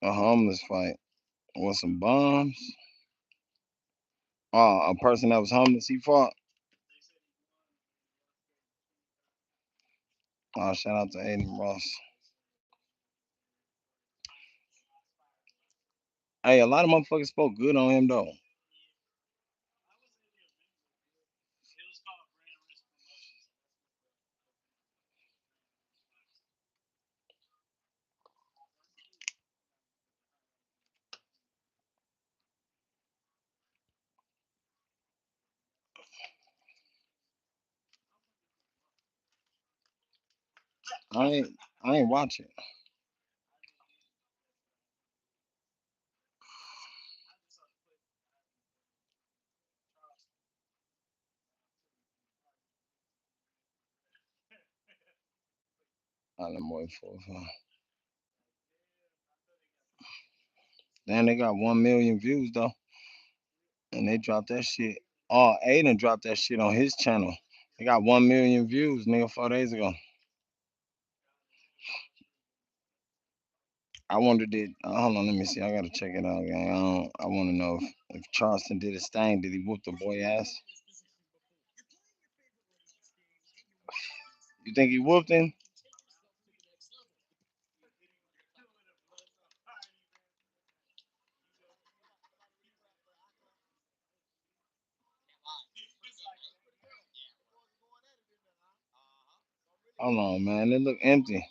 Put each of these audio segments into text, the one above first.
A homeless fight with some bombs. Oh, a person that was homeless, he fought. Oh, shout out to Aiden Ross. Hey, a lot of motherfuckers spoke good on him though. I ain't, I ain't watch it. I done wait for it. Then they got 1 million views though, and they dropped that shit. Oh, Aiden dropped that shit on his channel. They got 1 million views, nigga, 4 days ago. I wondered did. Hold on, let me see. I gotta check it out, gang. I want to know if Charleston did his thing. Did he whoop the boy ass? You think he whooped him? Hold on, man. It look empty.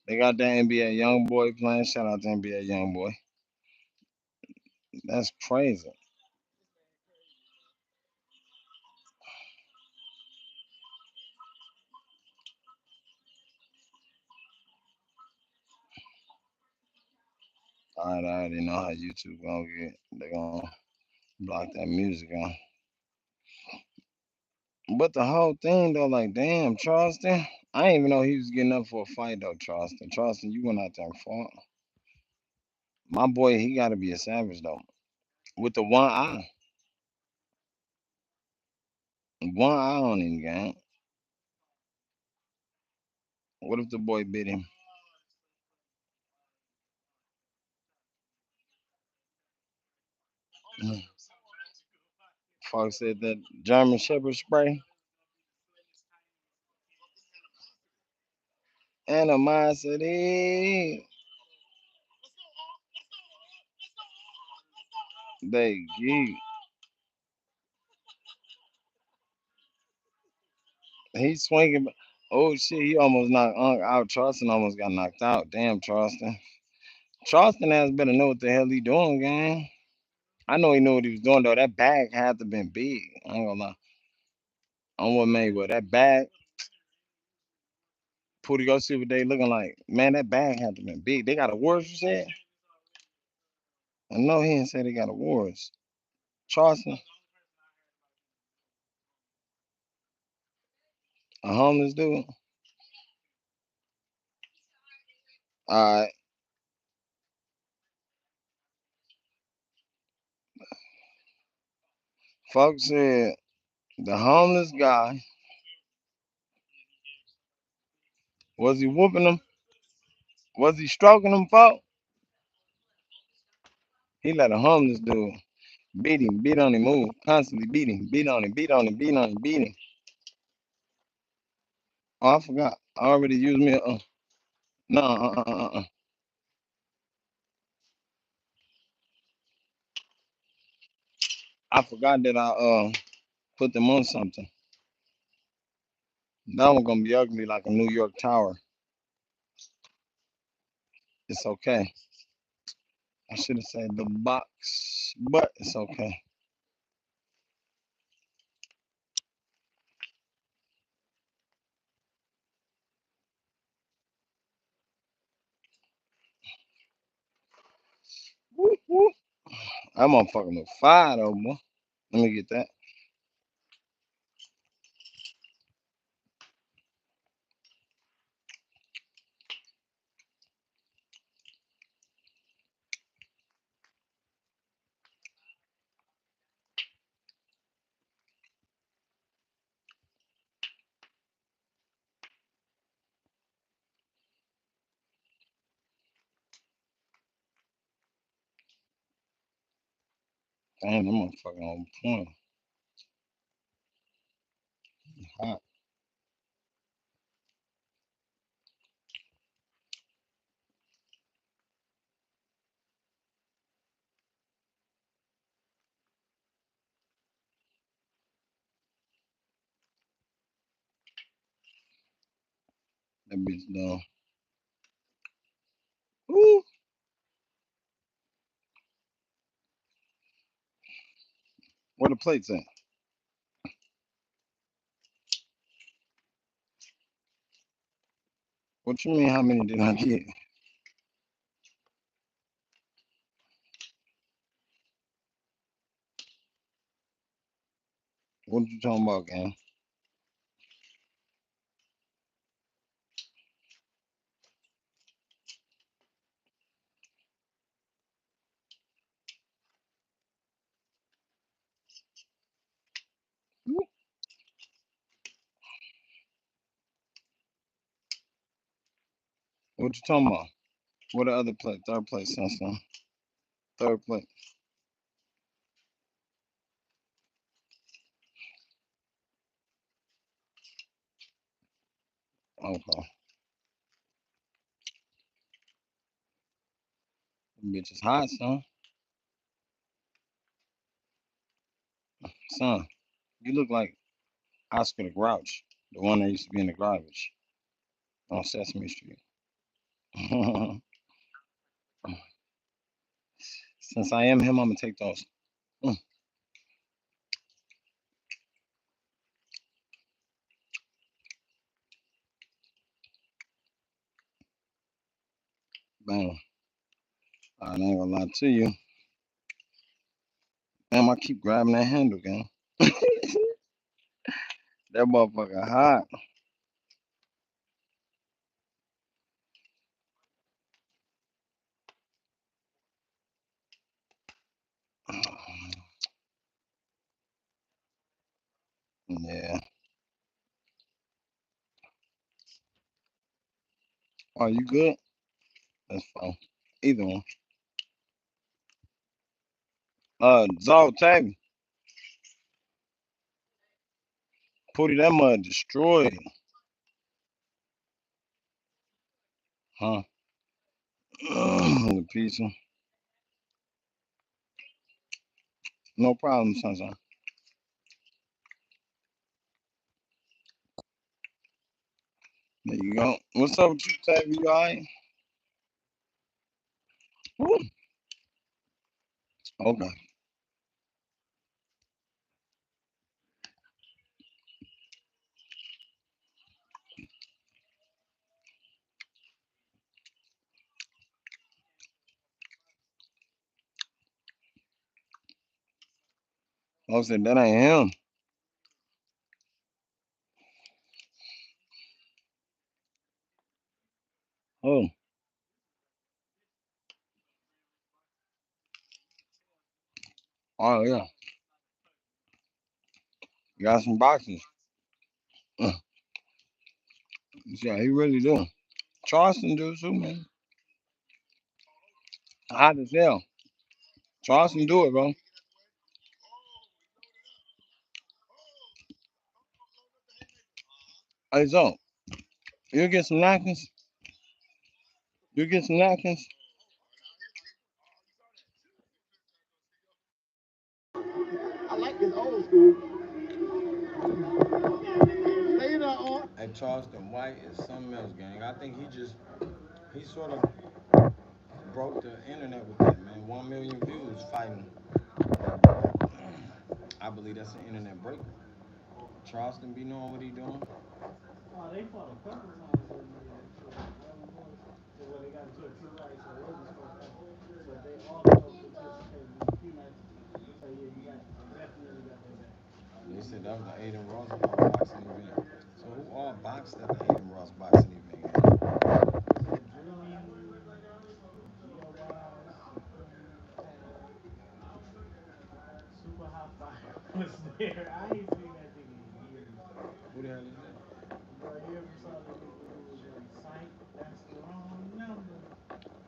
They got that NBA young boy playing. Shout out to NBA young boy. That's crazy. All right, I already know how YouTube gonna get. They gonna block that music on. But the whole thing though, like, damn, Charleston. I didn't even know he was getting up for a fight though, Charleston. Charleston, you went out there and fought. My boy, he gotta be a savage though. With the one eye. One eye on him, gang. What if the boy bit him? Mm. Fox said that German Shepherd spray. Animosity. They geek. He swinging. Oh shit, he almost knocked out. Charleston almost got knocked out. Damn, Charleston. Charleston has better know what the hell he doing, gang. I know he knew what he was doing though. That bag had to been big. I ain't gonna lie. On what made with that bag. Pooty go see what they looking like. Man, that bag had to been big. They got awards, you said? I know he didn't say they got awards. Charleston, a homeless dude. Alright. Folks said the homeless guy, was he whooping them? Was he stroking them, folks? He let a homeless dude beat him, beat on him, move, constantly beat him, beat on him, beat on him, beat on him, beat him. Oh, I forgot. I already used me. No, I forgot that I put them on something. That one gonna be ugly like a New York tower. It's okay. I should have said the box, but it's okay. Woo, woo. That motherfucker look fire though, boy. Let me get that. Damn, that motherfucker on point. Hot. That bitch done. Woo! Where the plates at? What you mean? How many did I get? What you talking about, gang? What you talking about? What the other plate? Third plate, son. Third plate. Okay. That bitch is hot, son. Son, you look like Oscar the Grouch, the one that used to be in the garbage on Sesame Street. Since I am him, I'm gonna take those. Mm, bam. I ain't gonna lie to you. Damn, I keep grabbing that handle, gang. That motherfucker hot. Yeah. Are you good? That's fine. Either one. Zol Tag, Pooty, that mud destroyed. Huh? The pizza. No problem, sunshine. There you go. What's up with you, Tag? You alright? Woo. Okay. I said that ain't him. Oh, oh yeah. You got some boxes. Uh, yeah, he really do. Charleston do too, man. Hot as hell. Charleston do it, bro. Hey, so you get some napkins. You get some napkins. Hey, Charleston White is something else, gang. I think he sort of broke the internet with that, man. 1 million views fighting. I believe that's an internet breaker. Charleston be knowing what he doing. They said that was the Aiden Ross boxing event. So who all boxed at the Aiden Ross boxing event, gang? Who the hell is that?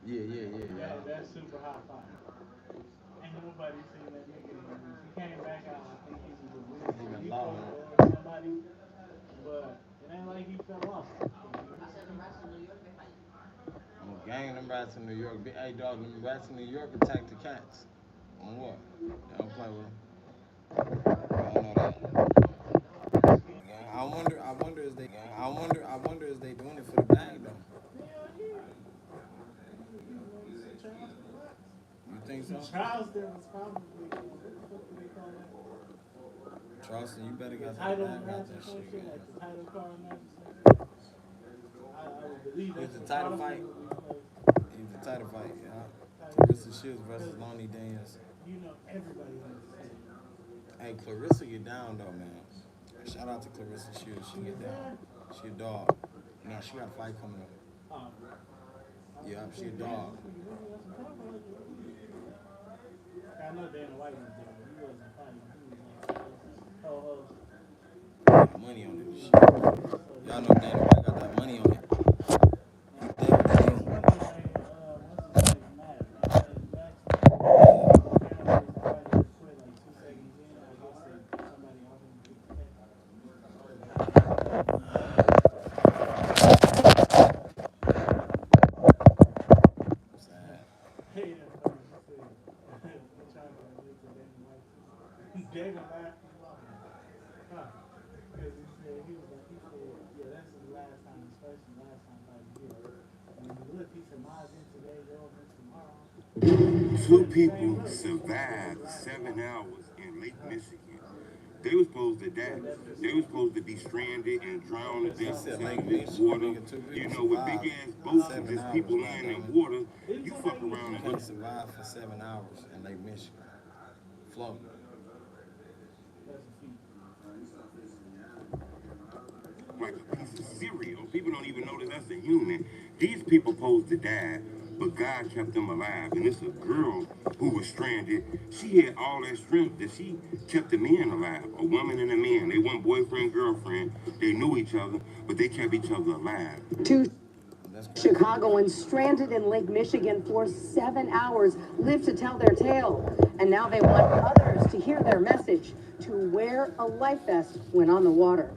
Yeah, yeah, yeah, yeah. them rats in New York. Hey, dog, them rats in New York attack the cats. On what? They don't play with them. I don't know that. I wonder is they doing it for the bag though. You think so? Charleston was probably, what the fuck do they call that? Charleston, you better got The that title bag match out or that some shit, shit, man. like the title card match or some shit. I would believe Here's that's the what title Charleston fight. would be playing. Here's the title fight. Yeah. Like, Clarissa Shields versus Lonnie Daniels. you know, everybody wants to say. Hey, Clarissa get down though, man. Shout out to Clarissa Shields. She get down. She a dog. Now she got a fight coming up. Um, Yeah, she a dog. I know Dana White was there, but he wasn't fighting. He was like co-host. Money on it. Shit. Y'all know Dana White got that money on it. He definitely do. What's his name? Matt. Quit like 2 seconds in. I guess somebody offered him to get Sad. Hey, that's funny. She said, I'm trying to relate to Dana White. Dana laughed him off. Huh. Because he said, yeah, that's his last time, his first and last time fighting here. And when you look, he said, mine's in today, yours in tomorrow. Two people survived 7 hours in Lake Michigan. They were supposed to die. They were supposed to be stranded and drowned to death in this water. You know, with big ass boats and just people laying in water, you fuck around You and can't survive for 7 hours in Lake Michigan. Floating. That's a feat. like a piece of cereal. People don't even know that that's a human. These people supposed to die, but God kept them alive. And it's a girl who was stranded. She had all that strength that she kept the men alive. A woman and a man. They weren't boyfriend, girlfriend. They knew each other, but they kept each other alive. Two Chicagoans stranded in Lake Michigan for 7 hours live to tell their tale. And now they want others to hear their message, to wear a life vest when on the water.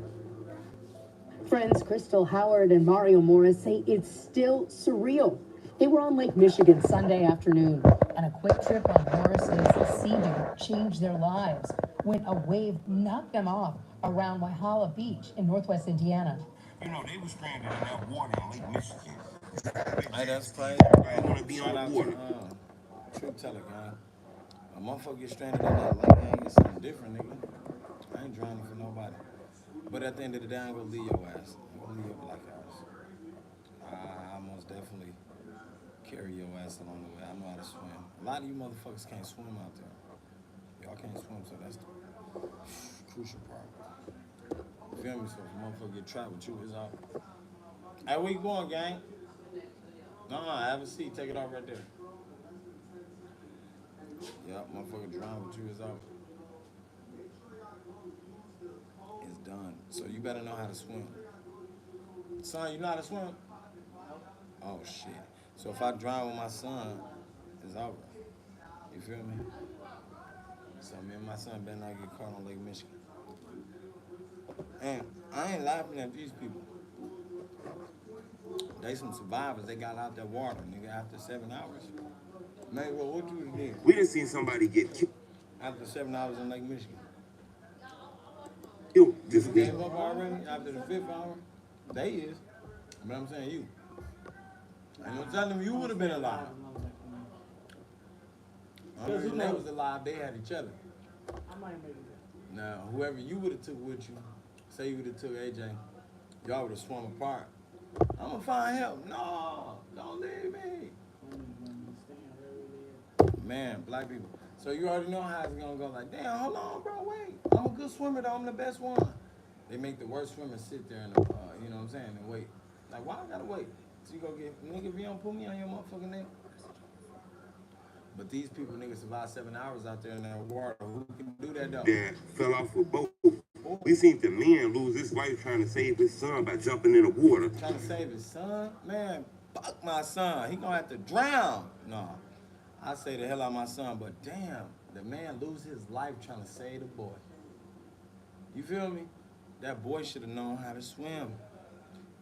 Friends Crystal Howard and Mario Morris say it's still surreal. They were on Lake Michigan Sunday afternoon, and a quick trip on Morris's Sea-Doo changed their lives when a wave knocked them off around Walhalla Beach in northwest Indiana. You know, they were stranded in that water in Lake Michigan. Hey, that's crazy. I want to be Shout on out the water. to Truth Teller, gang. A motherfucker get stranded in that lake, gang, it's something different, nigga. I ain't drowning for nobody. But at the end of the day, I ain't gonna leave your ass. I'm gonna leave your black ass. I most definitely carry your ass along the way. I know how to swim. A lot of you motherfuckers can't swim out there. Y'all can't swim, so that's the crucial part. You feel me? So if a motherfucker get trapped with you, it's out. Hey, where you going, gang? Have a seat. Take it off right there. Yep, motherfucker drown with you, it's out. It's done. So you better know how to swim. Son, you know how to swim? Oh, shit. So if I drown with my son, it's over. You feel me? So me and my son better not get caught on Lake Michigan. And I ain't laughing at these people. They some survivors. They got out that water, nigga, after 7 hours. Man, well, what you did? We done seen somebody get After 7 hours in Lake Michigan. killed You this week. gave up already after the 5th hour? They is. But I'm saying you. I ain't gonna tell them you would have been alive. When they was alive, they had each other. I might make it. Now, whoever you would have took with you, say you would have took AJ, y'all would have swum apart. I'm gonna find help. No, don't leave me. Man, black people. So you already know how it's gonna go. Like, damn, hold on, bro, wait. I'm a good swimmer, though. I'm the best one. They make the worst swimmers sit there and, you know what I'm saying, and wait. Like, why I gotta wait? So you go get, nigga, if you don't put me on your motherfucking name. But these people, niggas, survive 7 hours out there in that water. Who can do that, though? That fell off a boat. We seen the man lose his life trying to save his son by jumping in the water. Trying to save his son? Man, fuck my son. He gonna have to drown. No, I say the hell out of my son, but damn, the man lose his life trying to save the boy. You feel me? That boy should have known how to swim.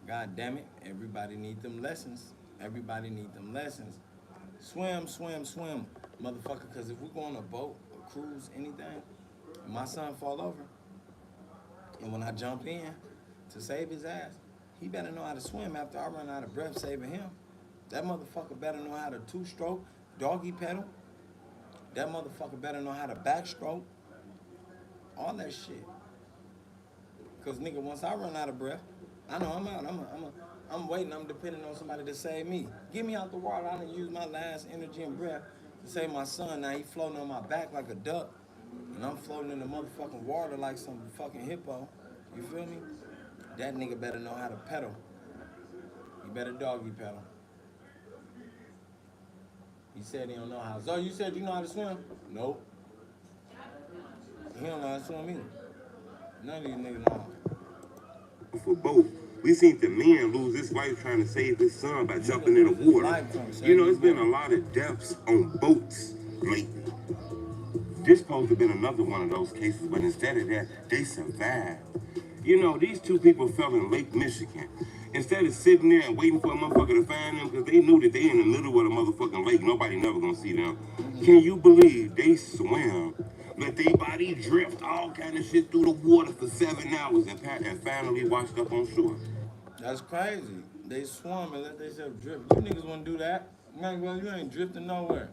God damn it, everybody need them lessons. Everybody need them lessons. Swim, swim, swim, motherfucker. Cause if we go on a boat, a cruise, anything, and my son fall over, and when I jump in to save his ass, he better know how to swim after I run out of breath saving him. That motherfucker better know how to two-stroke, doggy pedal. That motherfucker better know how to backstroke. All that shit. Cause nigga, once I run out of breath, I know I'm out. I'm waiting. I'm depending on somebody to save me. Get me out the water. I done use my last energy and breath to save my son. Now he floating on my back like a duck, and I'm floating in the motherfucking water like some fucking hippo. You feel me? That nigga better know how to pedal. He better doggy pedal. He said he don't know how. So you said you know how to swim? Nope. He don't know how to swim either. None of these niggas know how. For both. We seen the man lose his life trying to save his son by jumping in the water. You know, it's been a lot of deaths on boats lately. This supposed to have been another one of those cases, but instead of that, they survived. You know, these two people fell in Lake Michigan. Instead of sitting there and waiting for a motherfucker to find them, because they knew that they in the middle of the motherfucking lake, nobody never gonna see them. Can you believe they swam, let their body drift, all kind of shit through the water for 7 hours and finally washed up on shore? That's crazy. They swam and let themselves drift. You niggas wanna do that? Man, well, you ain't drifting nowhere.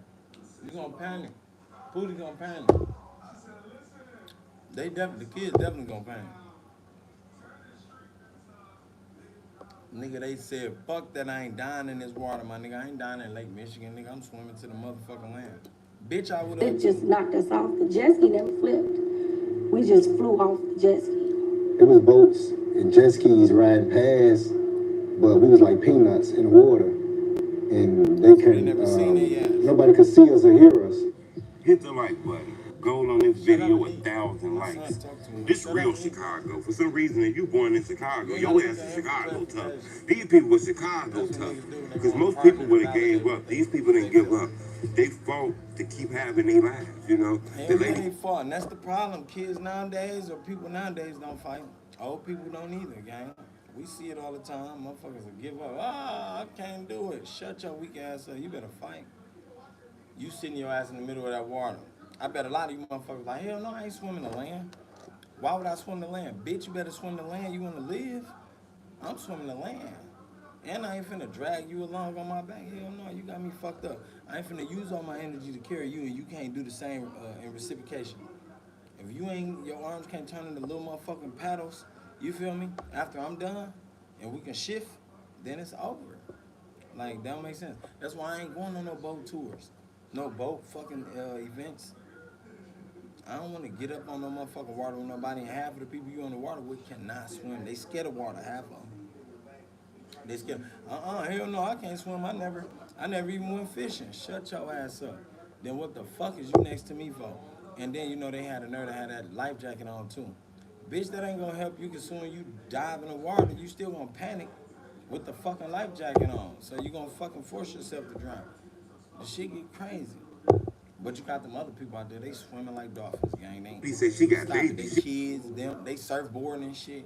You gonna panic. Pootie gonna panic. The kids definitely gonna panic. Nigga, they said, fuck that, I ain't dying in this water, my nigga. I ain't dying in Lake Michigan, nigga. I'm swimming to the motherfucking land. Bitch, I would've... It just knocked us off. The jet ski never flipped. We just flew off the jet ski. It was boats and jet skis riding past, but we was like peanuts in the water. And they couldn't, nobody could see us or hear us. Hit the like button. Goal on this video, 1,000 likes. This real Chicago. For some reason, if you born in Chicago, your ass is Chicago tough. These people were Chicago tough. Because most people would have gave up. These people didn't give up. They fought to keep having their lives, you know. They fought, and that's the problem. Kids nowadays, or people nowadays, don't fight. Old people don't either, gang. We see it all the time. Motherfuckers will give up. I can't do it. Shut your weak ass up. You better fight. You sitting your ass in the middle of that water. I bet a lot of you motherfuckers like, hell no, I ain't swimming the land. Why would I swim the land? Bitch, you better swim the land. You want to live? I'm swimming the land. And I ain't finna drag you along on my back. Hell no, you got me fucked up. I ain't finna use all my energy to carry you, and you can't do the same in reciprocation. If you ain't, your arms can't turn into little motherfucking paddles, you feel me? After I'm done, and we can shift, then it's over. Like, that don't make sense. That's why I ain't going on no boat tours. No boat fucking events. I don't want to get up on no motherfucking water with nobody, and half of the people you on the water with cannot swim. They scared of water, half of them. They scared. Hell no, I can't swim. I never even went fishing. Shut your ass up. Then what the fuck is you next to me for? And then, you know, they had a nerve to have that life jacket on too. Bitch, that ain't gonna help you, because soon you dive in the water, you still gonna panic with the fucking life jacket on. So you gonna fucking force yourself to drown. The shit get crazy. But you got them other people out there, they swimming like dolphins, gang. He said she got babies. They kids, they surfboarding and shit.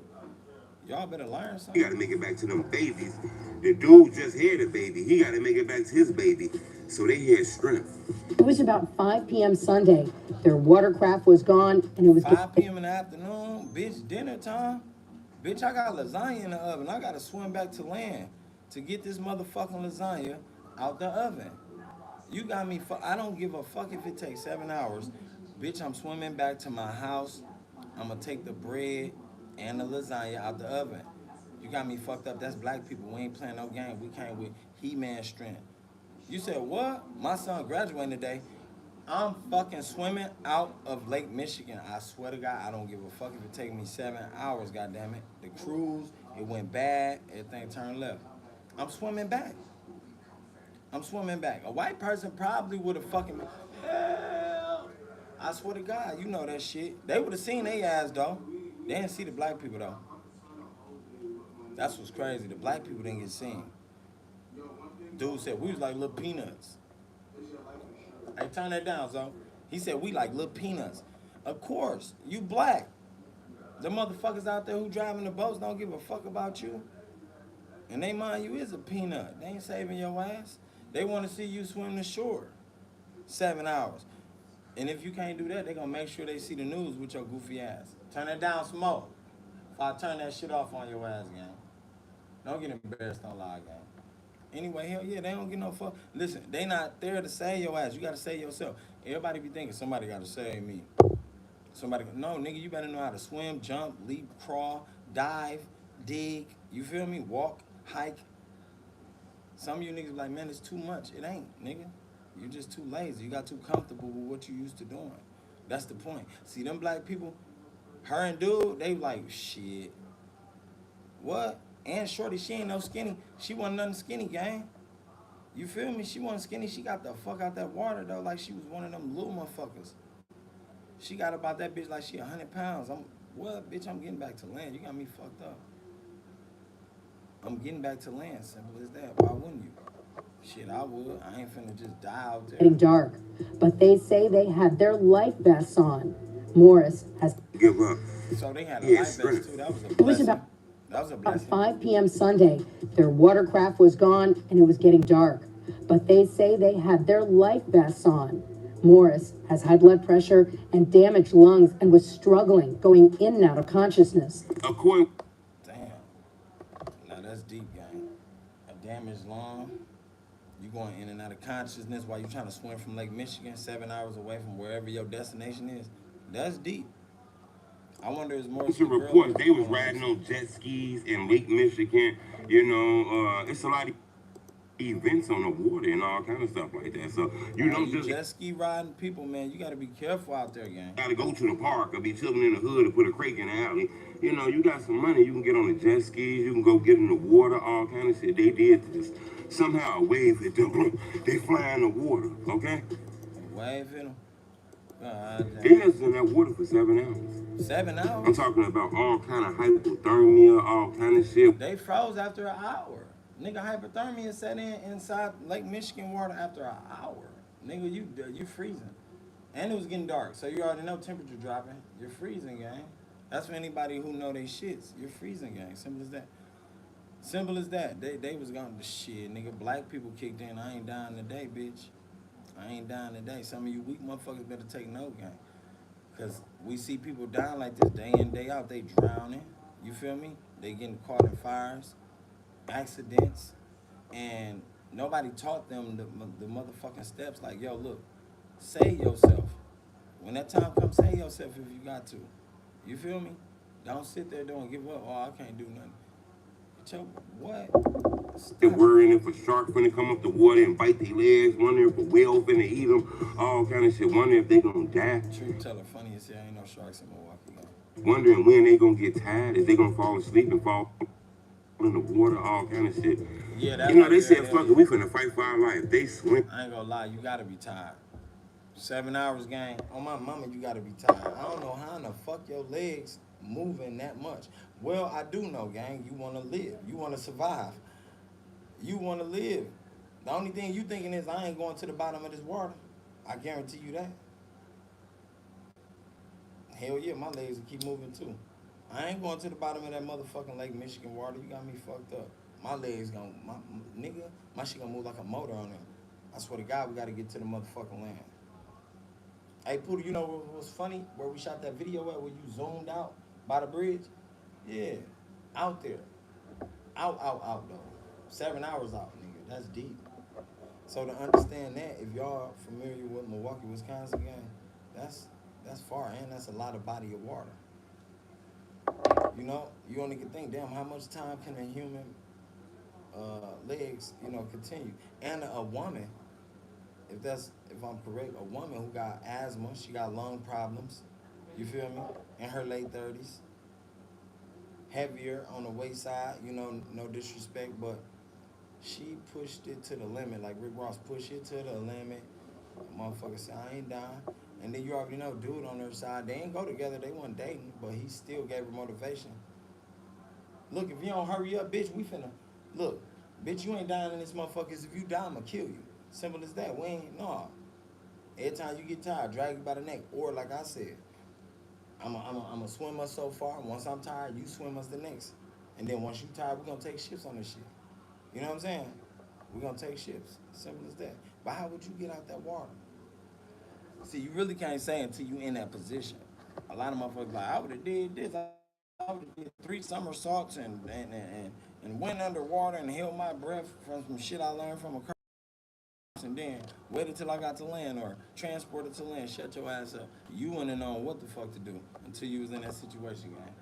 Y'all better learn something. You gotta make it back to them babies. The dude just had a baby. He gotta make it back to his baby. So they had strength. It was about 5 p.m. Sunday. Their watercraft was gone, and it was 5 p.m. in the afternoon. Bitch, dinner time. Bitch, I got lasagna in the oven. I gotta swim back to land to get this motherfucking lasagna out the oven. You got me, I don't give a fuck if it takes 7 hours. Bitch, I'm swimming back to my house. I'm gonna take the bread and the lasagna out the oven. You got me fucked up. That's black people. We ain't playing no game. We came with He-Man strength. You said, what? My son graduating today. I'm fucking swimming out of Lake Michigan. I swear to God, I don't give a fuck if it takes me 7 hours, goddammit. The cruise, it went bad. Everything turned left. I'm swimming back. I'm swimming back. A white person probably would have fucking, hell, I swear to God, you know that shit. They would have seen their ass, though. They didn't see the black people, though. That's what's crazy. The black people didn't get seen. Dude said, we was like little peanuts. Hey, turn that down, so. He said, we like little peanuts. Of course, you black. The motherfuckers out there who driving the boats don't give a fuck about you. And they mind you is a peanut. They ain't saving your ass. They want to see you swim the shore 7 hours. And if you can't do that, they gonna make sure they see the news with your goofy ass. Turn it down, smoke. If I turn that shit off on your ass, gang. Don't get embarrassed on live, gang. Anyway, hell yeah, they don't get no fuck. Listen, they not there to save your ass. You gotta save yourself. Everybody be thinking somebody gotta save me. Somebody, no, nigga, you better know how to swim, jump, leap, crawl, dive, dig. You feel me? Walk, hike. Some of you niggas be like, man, it's too much. It ain't, nigga. You just too lazy. You got too comfortable with what you used to doing. That's the point. See, them black people, her and dude, they like, shit. What? And Shorty, she ain't no skinny. She wasn't nothing skinny, gang. You feel me? She wasn't skinny. She got the fuck out that water, though, like she was one of them little motherfuckers. She got about that bitch like she 100 pounds. What, bitch, I'm getting back to land. You got me fucked up. I'm getting back to land. Simple as that. Why wouldn't you? Shit, I would. I ain't finna just die out there. Getting dark, but they say they had their life vests on. Morris has Give up. So they had a life vest too. That was a It was blessing. about That was a At blessing. 5 p.m. Sunday, their watercraft was gone and it was getting dark. But they say they had their life vests on. Morris has high blood pressure and damaged lungs and was struggling, going in and out of consciousness. According. Damn. Now that's deep, gang. A damaged lung. You going in and out of consciousness while you trying to swim from Lake Michigan, 7 hours away from wherever your destination is. That's deep. I wonder is more. Some reports they was riding on jet skis in Lake Michigan. You know, it's a lot of events on the water and all kind of stuff like that. So you don't just jet ski riding people, man. You got to be careful out there, gang. gotta go to the park or be chilling in the hood or put a crate in the alley. You know, you got some money, you can get on the jet skis, you can go get in the water, all kind of shit. They did to just somehow wave at them. They fly in the water, okay? Wave at them. They was in that water for 7 hours. 7 hours? I'm talking about all kind of hypothermia, all kind of shit. They froze after an hour. Nigga, hypothermia set in inside Lake Michigan water after an hour. Nigga, you freezing. And it was getting dark, so you already know temperature dropping. You're freezing, gang. That's for anybody who know they shits. You're freezing, gang. Simple as that. Simple as that. They was going to shit, nigga. Black people kicked in. I ain't dying today, bitch. I ain't dying today. Some of you weak motherfuckers better take note, gang. Because we see people dying like this day in, day out. They drowning. You feel me? They getting caught in fires, accidents, and nobody taught them the motherfucking steps. Like, yo, look, save yourself. When that time comes, save yourself if you got to. You feel me? Don't sit there doing give up. Oh, I can't do nothing. What? They're worrying if a shark finna come up the water and bite their legs, wondering if a whale finna eat them, all kind of shit, wondering if they gonna die. Truth teller, funny as hell, ain't no sharks in Milwaukee. Wondering when they gonna get tired, is they gonna fall asleep and fall in the water, all kind of shit. Yeah, that's you know, they said, fuck it, we finna fight for our life. They swim. I ain't gonna lie, you gotta be tired. 7 hours, gang. On my mama, you gotta be tired. I don't know how in the fuck your legs moving that much. Well, I do know, gang. You wanna live. You wanna survive. You wanna live. The only thing you thinking is, I ain't going to the bottom of this water. I guarantee you that. Hell yeah, my legs will keep moving too. I ain't going to the bottom of that motherfucking Lake Michigan water. You got me fucked up. My legs gonna, nigga, my shit gonna move like a motor on it. I swear to God, we gotta get to the motherfucking land. Hey, Poodle, you know what was funny? Where we shot that video at, where you zoomed out by the bridge? Yeah, out there. Out, though. 7 hours out, nigga. That's deep. So to understand that, if y'all familiar with Milwaukee, Wisconsin, gang, that's far, and that's a lot of body of water. You know, you only can think, damn, how much time can a human legs, you know, continue? And a woman, if I'm correct, a woman who got asthma, she got lung problems, you feel me? In her late 30s, heavier on the waist side, you know, no disrespect, but she pushed it to the limit, like Rick Ross pushed it to the limit. Motherfucker said, I ain't dying. And then you already know, dude on her side, they ain't go together, they wasn't dating, but he still gave her motivation. Look, if you don't hurry up, bitch, we finna, look, bitch, you ain't dying in this motherfuckers. If you die, I'ma kill you. Simple as that. We ain't, no. Every time you get tired, drag you by the neck. Or like I said, I'ma swim us so far. Once I'm tired, you swim us the next. And then once you tired, we gonna take shifts on this shit. You know what I'm saying? We're gonna take ships. Simple as that. But how would you get out that water? See, you really can't say until you in that position. A lot of motherfuckers like, I would have did this, I would have did 3 somersaults and went underwater and held my breath from some shit I learned from a and then waited till I got to land or transported to land. Shut your ass up. You wouldn't have known what the fuck to do until you was in that situation, gang.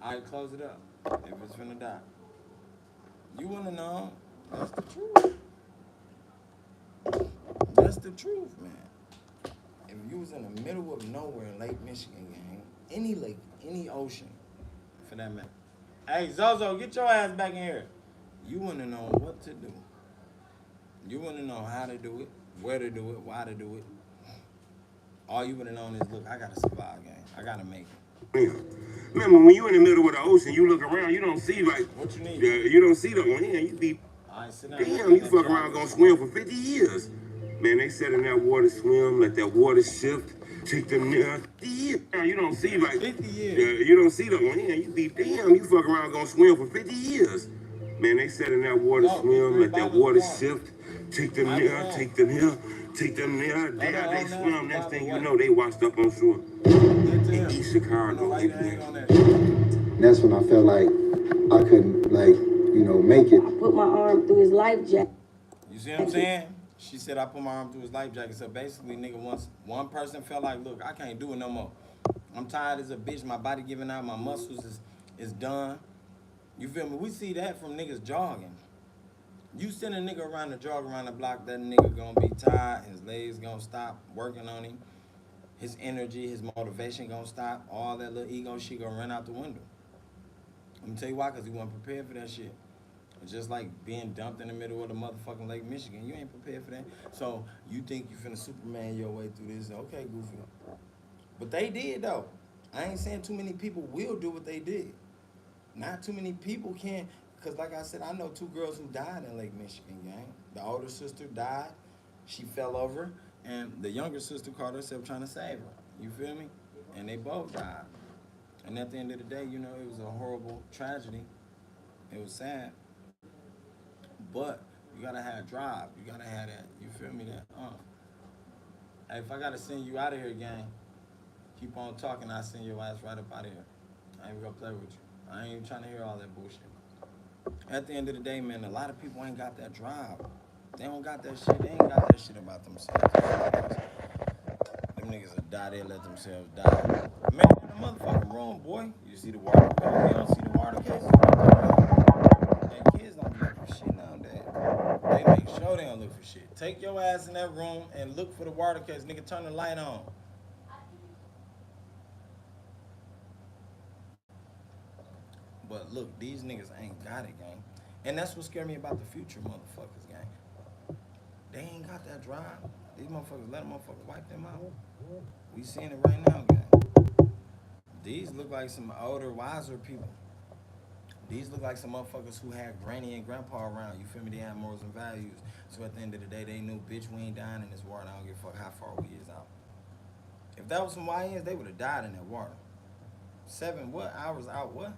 Alright, close it up. If it's finna die. You wouldn't have known. That's the truth. That's the truth, man. If you was in the middle of nowhere in Lake Michigan, gang, any lake, any ocean, for that matter. Hey, Zozo, get your ass back in here. You wouldn't have known what to do. You wouldn't know how to do it, where to do it, why to do it. All you would have known is, look, I gotta survive, gang. I gotta make it. Yeah. Remember, when you in the middle of the ocean, you look around, you don't see like what you need. You don't see the land. You be Right, damn, you fuck around gonna swim for 50 years. Man, they said in that water swim, let that water shift, take them near. Damn, you don't see like 50 years. You don't see the land. You be damn, you fuck around gonna swim for 50 years. Man, they said in that water swim, let that water shift, take them near, take them here, take them near. There they swim. Next thing you know, they washed up on shore. In East Chicago, That's when I felt like I couldn't, like, make it. I put my arm through his life jacket. You see what I'm saying? She said I put my arm through his life jacket. So basically, nigga, once one person felt like, look, I can't do it no more. I'm tired as a bitch. My body giving out. My muscles is done. You feel me? We see that from niggas jogging. You send a nigga around the jog around the block, that nigga gonna be tired. His legs gonna stop working on him. His energy, his motivation gonna stop. All that little ego shit gonna run out the window. Let me tell you why, because he wasn't prepared for that shit. It's just like being dumped in the middle of the motherfucking Lake Michigan. You ain't prepared for that. So you think you finna Superman your way through this. Okay, goofy. But they did, though. I ain't saying too many people will do what they did. Not too many people can. Because like I said, I know 2 girls who died in Lake Michigan, gang. The older sister died. She fell over. And the younger sister caught herself trying to save her. You feel me? And they both died. And at the end of the day, it was a horrible tragedy. It was sad. But you gotta have drive. You gotta have that. You feel me? That. Hey, if I gotta send you out of here, gang, keep on talking. I'll send your ass right up out of here. I ain't gonna play with you. I ain't even trying to hear all that bullshit. At the end of the day, man, a lot of people ain't got that drive. They don't got that shit. They ain't got that shit about themselves. Them niggas will die. They let themselves die. Man, in the motherfucking room, boy. You see the water? You don't see the water cases right there. Kids don't look for shit nowadays. They make sure they don't look for shit. Take your ass in that room and look for the water case. Nigga, turn the light on. But look, these niggas ain't got it, gang. And that's what scared me about the future motherfuckers, gang. They ain't got that drive. These motherfuckers let them motherfuckers wipe them out. We seeing it right now, gang. These look like some older, wiser people. These look like some motherfuckers who had granny and grandpa around. You feel me? They had morals and values. So at the end of the day, they knew, bitch, we ain't dying in this water. I don't give a fuck how far we is out. If that was some YNs, they would have died in that water. 7 hours out, what?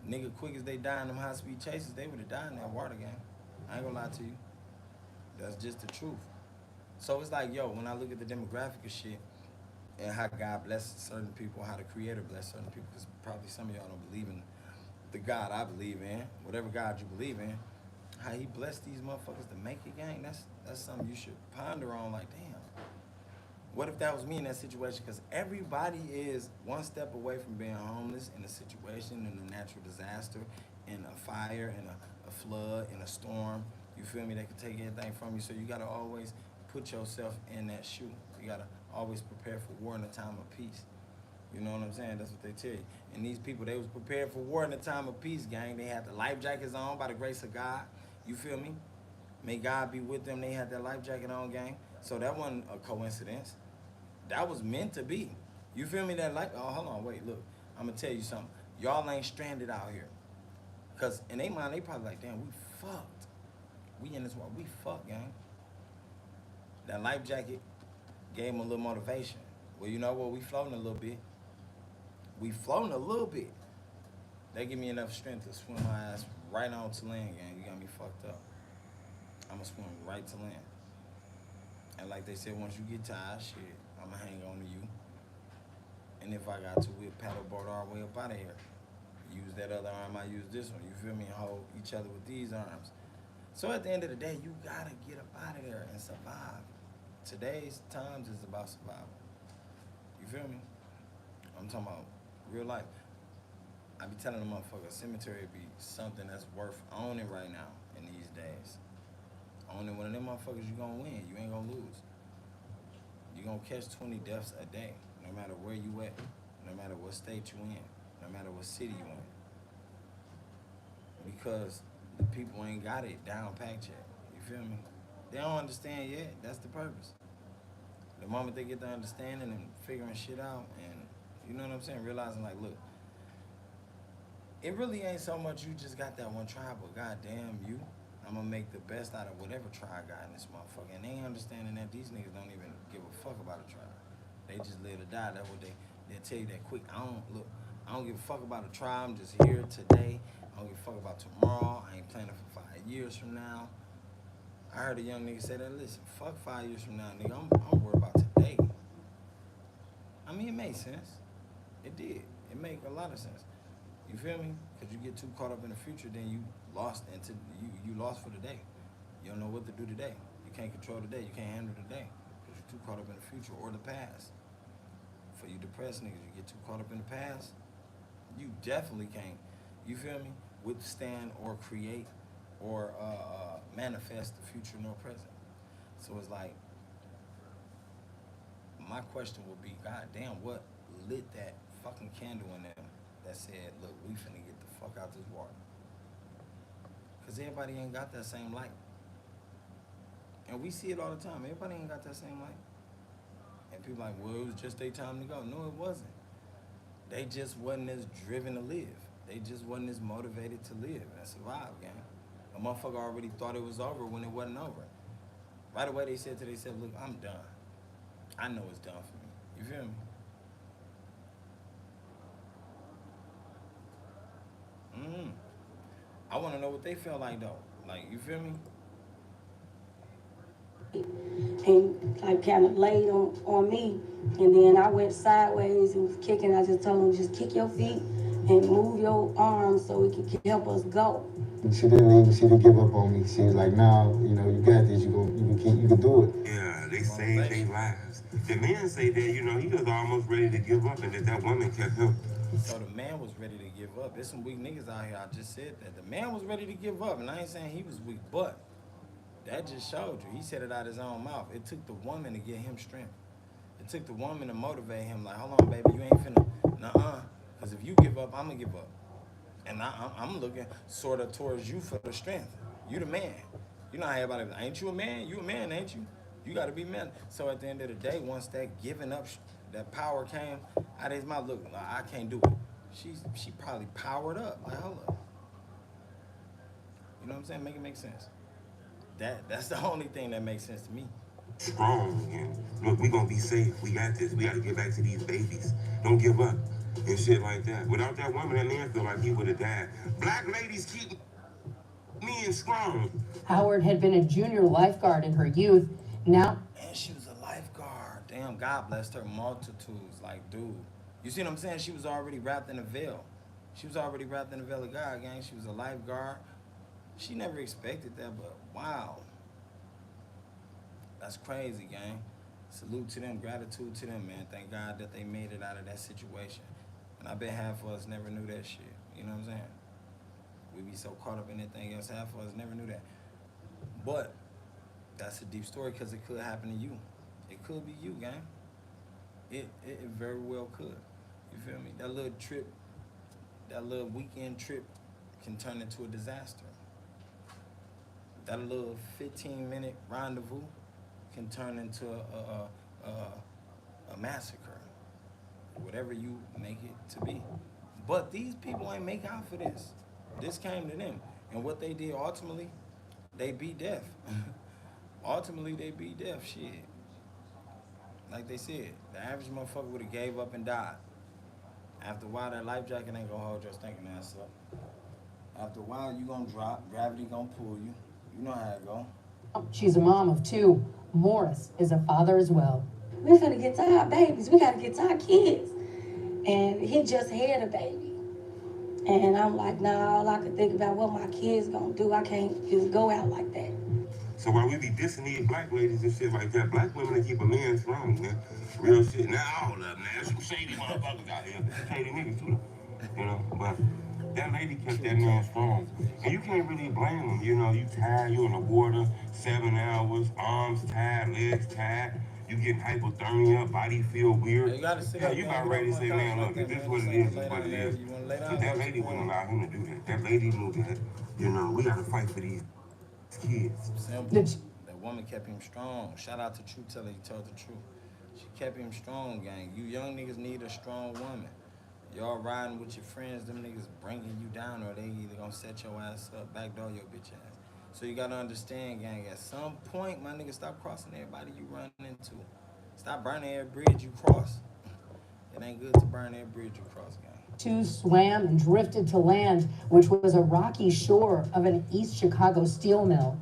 Nigga, quick as they die in them high-speed chases, they would have died in that water, gang. I ain't gonna lie to you. That's just the truth. So it's like, yo, when I look at the demographic of shit and how God blesses certain people, how the Creator blesses certain people, because probably some of y'all don't believe in the God I believe in, whatever God you believe in, how He blessed these motherfuckers to make it, gang, that's something you should ponder on, like, damn. What if that was me in that situation? Because everybody is one step away from being homeless in a situation, in a natural disaster, in a fire, in a flood, in a storm. You feel me? They can take anything from you. So you got to always put yourself in that shoe. You got to always prepare for war in a time of peace. You know what I'm saying? That's what they tell you. And these people, they was prepared for war in a time of peace, gang. They had the life jackets on by the grace of God. You feel me? May God be with them. They had their life jacket on, gang. So that wasn't a coincidence. That was meant to be. You feel me? That like, oh, hold on, wait, look. I'm gonna tell you something. Y'all ain't stranded out here. Cause in their mind, they probably like, damn, we fucked. We in this world, we fucked, gang. That life jacket gave them a little motivation. Well, you know what? We floating a little bit. We floating a little bit. They give me enough strength to swim my ass right on to land, gang. You got me fucked up. I'ma swim right to land. And like they said, once you get tired, shit, I'ma hang on to you. And if I got to, we'll paddleboard our way up out of here. Use that other arm, I use this one. You feel me? Hold each other with these arms. So at the end of the day, you gotta get up out of there and survive. Today's times is about survival. You feel me? I'm talking about real life. I be telling the motherfucker, cemetery be something that's worth owning right now in these days. Owning one of them motherfuckers, you gonna win. You ain't gonna lose. You gonna catch 20 deaths a day, no matter where you at, no matter what state you in, no matter what city you in. Because the people ain't got it down packed yet. You feel me? They don't understand yet. That's the purpose. The moment they get the understanding and figuring shit out, and you know what I'm saying, realizing like, look, it really ain't so much you just got that one tribe, but goddamn you, I'm gonna make the best out of whatever tribe got in this motherfucker. And they ain't understanding that these niggas don't even give a fuck about a tribe. They just live or die. That's what they'll tell you that quick. I don't give a fuck about a tribe. I'm just here today. I don't give a fuck about tomorrow. I ain't planning for 5 years from now. I heard a young nigga say that, listen, fuck 5 years from now, nigga. I'm worried about today. I mean, it made sense. It did. It made a lot of sense. You feel me? Because you get too caught up in the future, then you lost into you lost for the day. You don't know what to do today. You can't control the day. You can't handle the day because you're too caught up in the future or the past. For you depressed niggas, you get too caught up in the past, you definitely can't, you feel me, withstand or create or manifest the future nor present. So it's like, my question would be, goddamn, what lit that fucking candle in them that said, look, we finna get the fuck out this water? Because everybody ain't got that same light. And we see it all the time. Everybody ain't got that same light. And people like, well, it was just their time to go. No, it wasn't. They just wasn't as driven to live. They just wasn't as motivated to live and survive, gang. A motherfucker already thought it was over when it wasn't over. Right away they said to themselves, look, I'm done. I know it's done for me. You feel me? I want to know what they feel like, though. Like, you feel me? And like kind of laid on me, and then I went sideways and was kicking. I just told him, just kick your feet and move your arms so it can help us go. She didn't give up on me. She was like, "No, you got this. You can do it." Yeah, they saved their lives. The man say that, he was almost ready to give up and that woman kept him. So the man was ready to give up. There's some weak niggas out here. I just said that. The man was ready to give up, and I ain't saying he was weak, but that just showed you. He said it out his own mouth. It took the woman to get him strength. It took the woman to motivate him. Like, hold on, baby, you ain't finna, nuh-uh. Because if you give up, I'm going to give up. And I'm looking sort of towards you for the strength. You the man. You know how everybody, ain't you a man? You a man, ain't you? You got to be man. So at the end of the day, once that giving up, that power came out of his mouth, look, I can't do it. She probably powered up. Like, hold up. You know what I'm saying? Make it make sense. That's the only thing that makes sense to me. Strong again. Look, we gonna be safe. We got this. We gotta get back to these babies. Don't give up. And shit like that. Without that woman, that man feel like he would have died. Black ladies keep me strong. Howard had been a junior lifeguard in her youth. Now, And she was a lifeguard. Damn, God blessed her multitudes. Like, dude, you see what I'm saying? She was already wrapped in a veil. She was already wrapped in a veil of God, gang. She was a lifeguard. She never expected that, but wow. That's crazy, gang. Salute to them, gratitude to them, man. Thank God that they made it out of that situation. And I bet half of us never knew that shit. You know what I'm saying? We be so caught up in anything else, half of us never knew that. But that's a deep story because it could happen to you. It could be you, gang. It very well could. You feel me? That little trip, that little weekend trip can turn into a disaster. That little 15-minute rendezvous can turn into a massacre. Whatever you make it to be. But these people ain't make out for this. This came to them. And what they did ultimately, they beat death. Ultimately, they beat death. Shit. Like they said, the average motherfucker would have gave up and died. After a while, that life jacket ain't gonna hold your stinking ass up. After a while, you gonna drop. Gravity gonna pull you. You know how it go. She's a mom of two. Morris is a father as well. We're gonna get to our babies. We gotta get to our kids. And he just had a baby. And I'm like, nah, all I could think about what my kids gonna do. I can't just go out like that. So while we be dissing these black ladies and shit like that, black women that keep a man strong, man. Real shit. Now all of them, man. Some shady motherfuckers out here. Shady niggas too. You know, but that lady kept that man strong. And you can't really blame him. You know, you tired, you in the water, 7 hours, arms tired, legs tired. You get hypothermia, body feel weird. You gotta sit Yeah, up, you man. about Get ready up to on the say, couch man, like look, that, if this man. what Just it ain't is, lay it's what down it there. is. You wanna lay But down? that Go lady sit wouldn't down. allow him to do that. That lady knew that, you know, we gotta fight for these kids. Simple. That woman kept him strong. Shout out to Truth Teller, he told the truth. She kept him strong, gang. You young niggas need a strong woman. Y'all riding with your friends, them niggas bringing you down, or they either gonna set your ass up, backdoor your bitch ass. So you gotta understand, gang, at some point, my nigga, stop crossing everybody you run into. Stop burning every bridge you cross. It ain't good to burn every bridge you cross, gang. Two swam and drifted to land, which was a rocky shore of an East Chicago steel mill.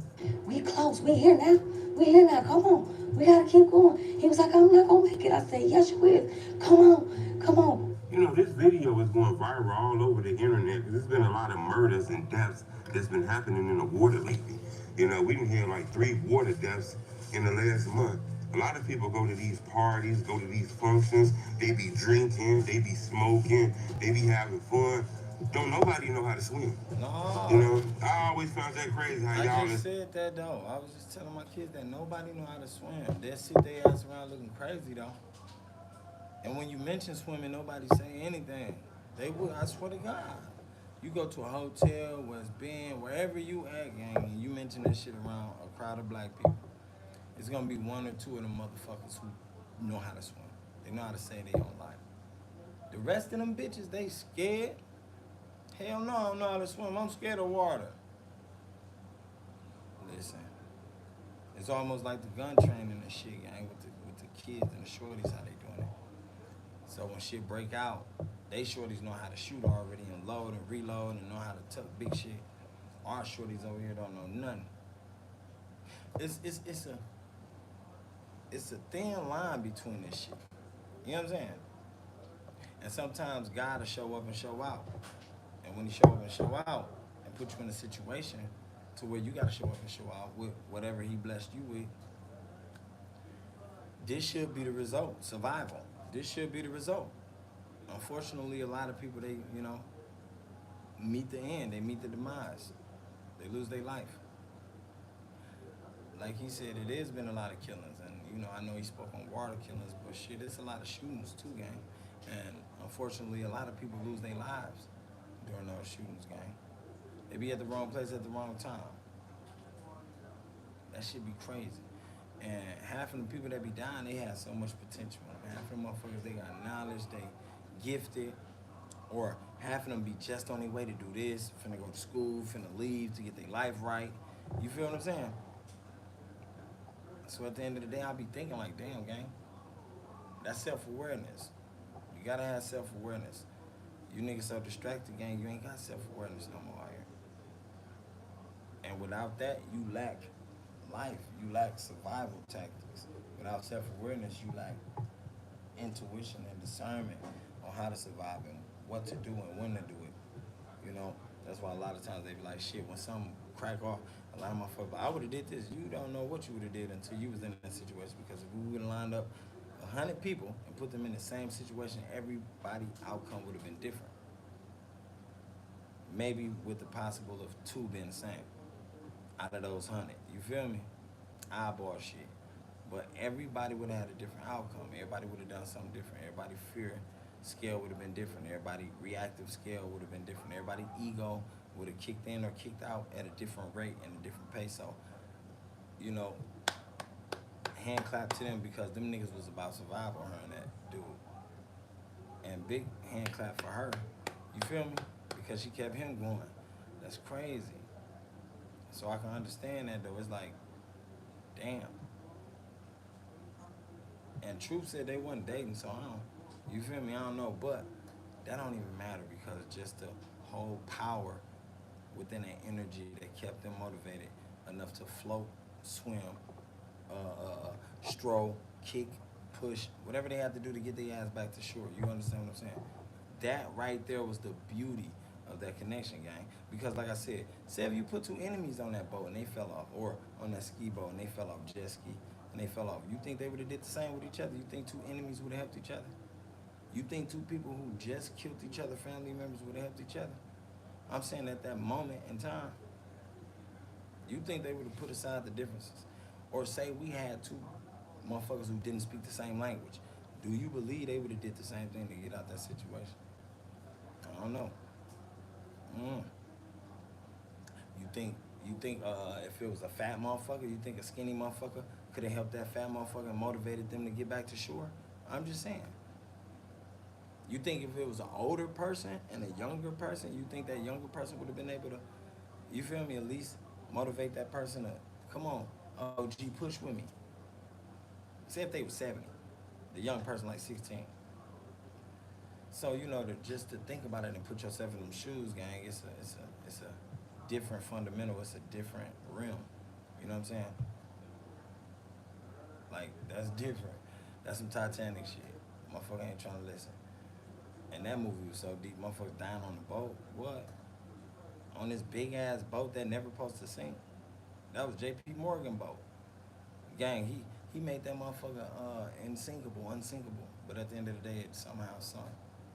We close. We here now. We here now. Come on. We gotta keep going. He was like, I'm not gonna make it. I said, yes, you is. Come on. Come on. You know, this video is going viral all over the internet because there's been a lot of murders and deaths that's been happening in the water lately. You know, we didn't hear like 3 water deaths in the last month. A lot of people go to these parties, go to these functions, they be drinking, they be smoking, they be having fun. Don't nobody know how to swim. You No. know, I always found that crazy how I y'all just is. said that though. I was just telling my kids that nobody know how to swim. They sit their ass around looking crazy though. And when you mention swimming, nobody say anything. They would, I swear to God. You go to a hotel, West Bend, wherever you at, gang, and you mention that shit around a crowd of black people, it's gonna be 1 or 2 of them motherfuckers who know how to swim. They know how to say they don't lie. The rest of them bitches, they scared. Hell no, I don't know how to swim. I'm scared of water. Listen, it's almost like the gun training and shit, gang, with the kids and the shorties, how they doing it. So when shit break out, they shorties know how to shoot already and load and reload and know how to tuck big shit. Our shorties over here don't know nothing. It's it's a thin line between this shit. You know what I'm saying? And sometimes God will show up and show out. And when he show up and show out and put you in a situation to where you gotta show up and show out with whatever he blessed you with, this should be the result. Survival. This should be the result. Unfortunately, a lot of people, they, you know, meet the end. They meet the demise. They lose their life. Like he said, it has been a lot of killings. And, you know, I know he spoke on water killings, but shit, it's a lot of shootings too, gang. And unfortunately, a lot of people lose their lives during those shootings, gang. They be at the wrong place at the wrong time. That shit be crazy. And half of the people that be dying, they have so much potential. Half of them motherfuckers, they got knowledge, they gifted, or half of them be just on their way to do this, finna go to school, finna leave to get their life right. You feel what I'm saying? So at the end of the day, I'll be thinking like, damn, gang, that's self-awareness. You gotta have self-awareness. You niggas so distracted, gang, you ain't got self-awareness no more out here. And without that, you lack life. You lack survival tactics. Without self-awareness, you lack intuition and discernment on how to survive and what to do and when to do it. You know, that's why a lot of times they be like, shit, when something crack off, a lot of motherfuckers, I would have did this. You don't know what you would have did until you was in that situation, because if we would have lined up 100 people and put them in the same situation, everybody outcome would have been different. Maybe with the possible of 2 being the same out of those 100. You feel me? Eyeball shit. But everybody would have had a different outcome. Everybody would have done something different. Everybody fear scale would have been different. Everybody reactive scale would have been different. Everybody ego would have kicked in or kicked out at a different rate and a different pace. So, you know, hand clap to them, because them niggas was about survival, her and that dude. And big hand clap for her. You feel me? Because she kept him going. That's crazy. So I can understand that though. It's like, damn. And Truth said they wasn't dating, so I don't, you feel me? I don't know, but That don't even matter because just the whole power within that energy that kept them motivated enough to float, swim, stroll, kick, push, whatever they had to do to get their ass back to shore. You understand what I'm saying? That right there was the beauty of that connection, gang. Because like I said, say if you put two enemies on that boat and they fell off, or on that ski boat and they fell off jet ski and they fell off, you think they would have did the same with each other? You think two enemies would have helped each other? You think two people who just killed each other, family members, would have helped each other? I'm saying at that moment in time, you think they would have put aside the differences? Or say we had two motherfuckers who didn't speak the same language. Do you believe they would have did the same thing to get out that situation? I don't know. Mm. You think if it was a fat motherfucker, you think a skinny motherfucker could have helped that fat motherfucker and motivated them to get back to shore? I'm just saying. You think if it was an older person and a younger person, you think that younger person would have been able to, you feel me, at least motivate that person to, come on, OG, push with me. Say if they were 70, the young person like 16. So, you know, just to think about it and put yourself in them shoes, gang, it's a different fundamental, it's a different realm. You know what I'm saying? Like, that's different. That's some Titanic shit. Motherfucker ain't trying to listen. And that movie was so deep, motherfuckers dying on the boat. What? On this big ass boat that never supposed to sink. That was J.P. Morgan boat. Gang, he made that motherfucker unsinkable. But at the end of the day, it somehow sunk.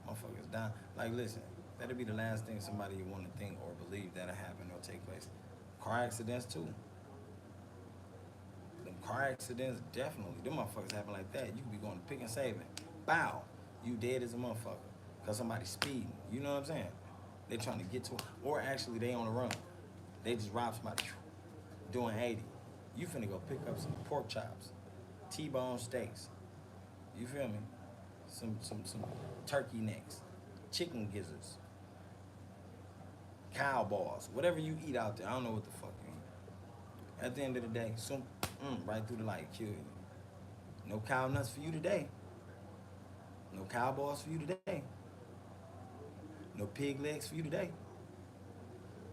Motherfuckers dying. Like, listen, that'll be the last thing somebody you want to think or believe that'll happen or take place. Car accidents too. Them car accidents, definitely. Them motherfuckers happen like that. You could be going to pick and saving. Bow. You dead as a motherfucker. Because somebody's speeding. You know what I'm saying? They trying to get to it. Or actually, they on the run. They just robbed somebody doing 80. You finna go pick up some pork chops, T-bone steaks. You feel me? Some turkey necks, chicken gizzards, cow balls, whatever you eat out there. I don't know what the fuck you eat. At the end of the day, right through the light, kill you. No cow nuts for you today. No cow balls for you today. No pig legs for you today.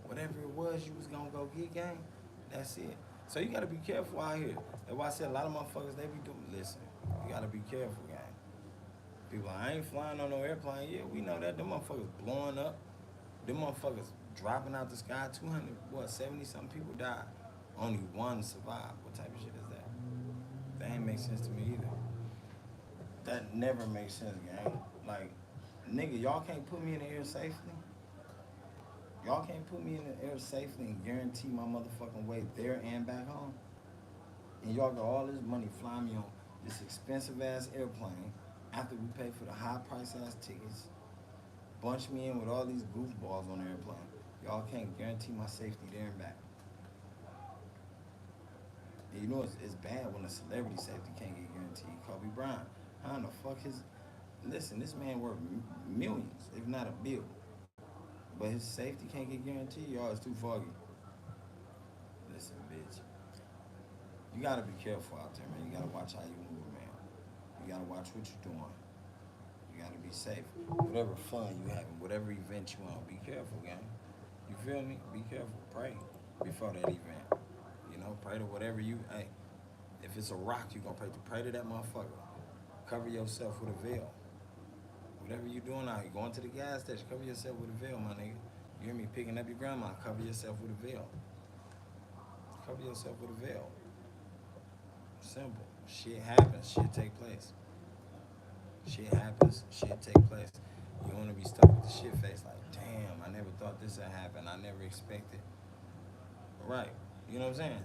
Whatever it was you was gonna go get, gang, that's it. So you gotta be careful out here. That's why I said a lot of motherfuckers, they be doing, listen, you gotta be careful, gang. People, I ain't flying on no airplane. Yeah, we know that. Them motherfuckers blowing up. Them motherfuckers dropping out the sky. 70 something people died. Only one survived. What type of shit is that? That ain't make sense to me either. That never makes sense, gang. Like, nigga, y'all can't put me in the air safely. Y'all can't put me in the air safely and guarantee my motherfucking way there and back home. And y'all got all this money flying me on this expensive ass airplane after we pay for the high price ass tickets. Bunch me in with all these goofballs on the airplane. Y'all can't guarantee my safety there and back. And you know it's bad when a celebrity safety can't get guaranteed. Kobe Bryant, how in the fuck listen, this man worth millions, if not a bill. But his safety can't get guaranteed, y'all. It's too foggy. Listen, bitch. You gotta be careful out there, man. You gotta watch how you move, man. You gotta watch what you're doing. You gotta be safe. Whatever fun you having, whatever event you want, be careful, gang. You feel me? Be careful. Pray before that event. You know, pray to whatever you. Hey, if it's a rock, you gonna pray to that motherfucker. Cover yourself with a veil. Whatever you doing out here, going to the gas station, cover yourself with a veil, my nigga. You hear me? Picking up your grandma, cover yourself with a veil. Cover yourself with a veil. Simple. Shit happens, shit take place. Shit happens, shit take place. You don't want to be stuck with the shit face like, damn, I never thought this would happen. I never expected. Right. You know what I'm saying?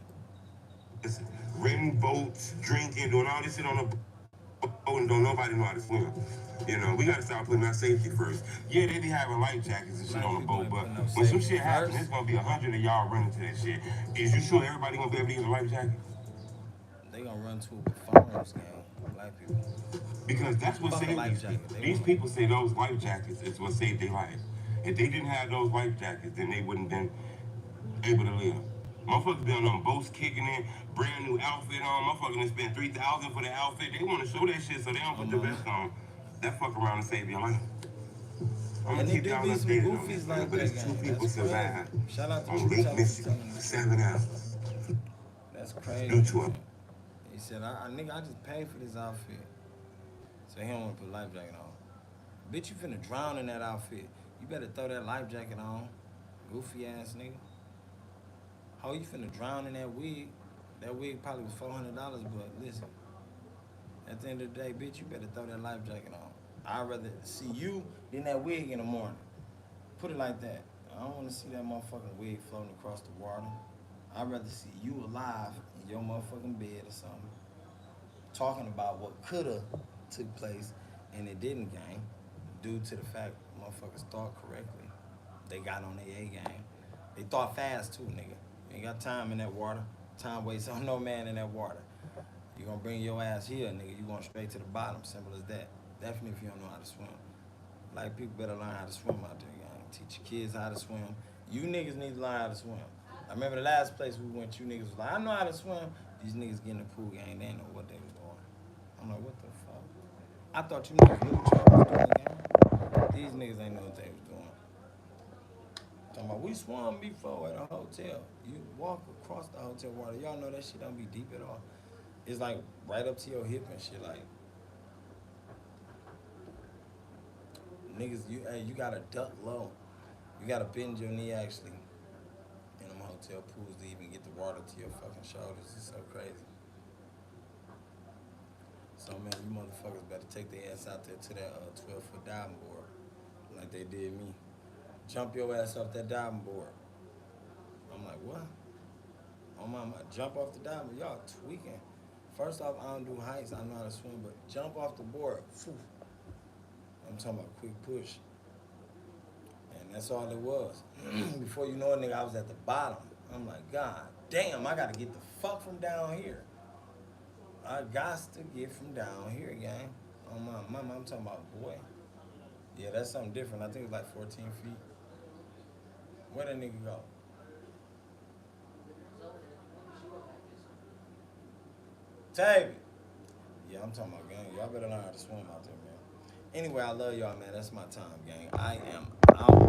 Listen, renting boats, drinking, doing all this shit on a boat and don't nobody know how to swim. You know, we gotta start putting our safety first. Yeah, they be having life jackets and shit on the boat, but when some shit happens, it's gonna be 100 of y'all running to that shit. Is you sure everybody gonna be able to use a life jacket? They gonna run to it with phones, gang. Black people. Because that's what saved these people say those life jackets is what saved their life. If they didn't have those life jackets, then they wouldn't been able to live. Motherfuckers been on boats kicking in, brand new outfit on. Motherfuckers done spent $3,000 for the outfit. They want to show that shit, so they don't put the vest on. That fuck around and save your life. I'm gonna keep y'all updated on this, man. But it's two people survived on Lake Michigan for 7 hours. That's crazy. Due to a He said, nigga, I just paid for this outfit. So he don't want to put a life jacket on. Bitch, you finna drown in that outfit. You better throw that life jacket on. Goofy ass nigga. How you finna drown in that wig? That wig probably was $400, but listen. At the end of the day, bitch, you better throw that life jacket on. I'd rather see you than that wig in the morning. Put it like that. I don't want to see that motherfucking wig floating across the water. I'd rather see you alive in your motherfucking bed or something, talking about what coulda took place and it didn't, gang, due to the fact motherfuckers thought correctly. They got on their A game. They thought fast too, nigga. You ain't got time in that water. Time waits on no man in that water. You gonna bring your ass here, nigga. You going straight to the bottom. Simple as that. Definitely if you don't know how to swim. Like, people better learn how to swim out there, gang. Teach your kids how to swim. You niggas need to learn how to swim. I remember the last place we went, you niggas was like, I know how to swim. These niggas get in the pool, gang. They didn't know what they was doing. I'm like, what the fuck? I thought you niggas knew what y'all was doing, gang. These niggas ain't know what they was doing. Talking about, we swam before at a hotel. You walk across the hotel water. Y'all know that shit don't be deep at all. It's like right up to your hip and shit. Like, niggas, you gotta duck low. You gotta bend your knee actually in them hotel pools to even get the water to your fucking shoulders. It's so crazy. So, man, you motherfuckers better take their ass out there to that 12-foot diving board like they did me. Jump your ass off that diving board. I'm like, what? Oh my, jump off the diving. Y'all tweaking. First off, I don't do heights. I know how to swim, but jump off the board. I'm talking about quick push. And that's all it was. Before you know it, nigga, I was at the bottom. I'm like, God damn, I gotta get the fuck from down here. I got to get from down here, gang. Oh my mama, I'm talking about, boy. Yeah, that's something different. I think it's like 14 feet. Where that nigga go? Tavy. Yeah, I'm talking about, gang. Y'all better learn how to swim out there, man. Anyway, I love y'all, man. That's my time, gang. I am out.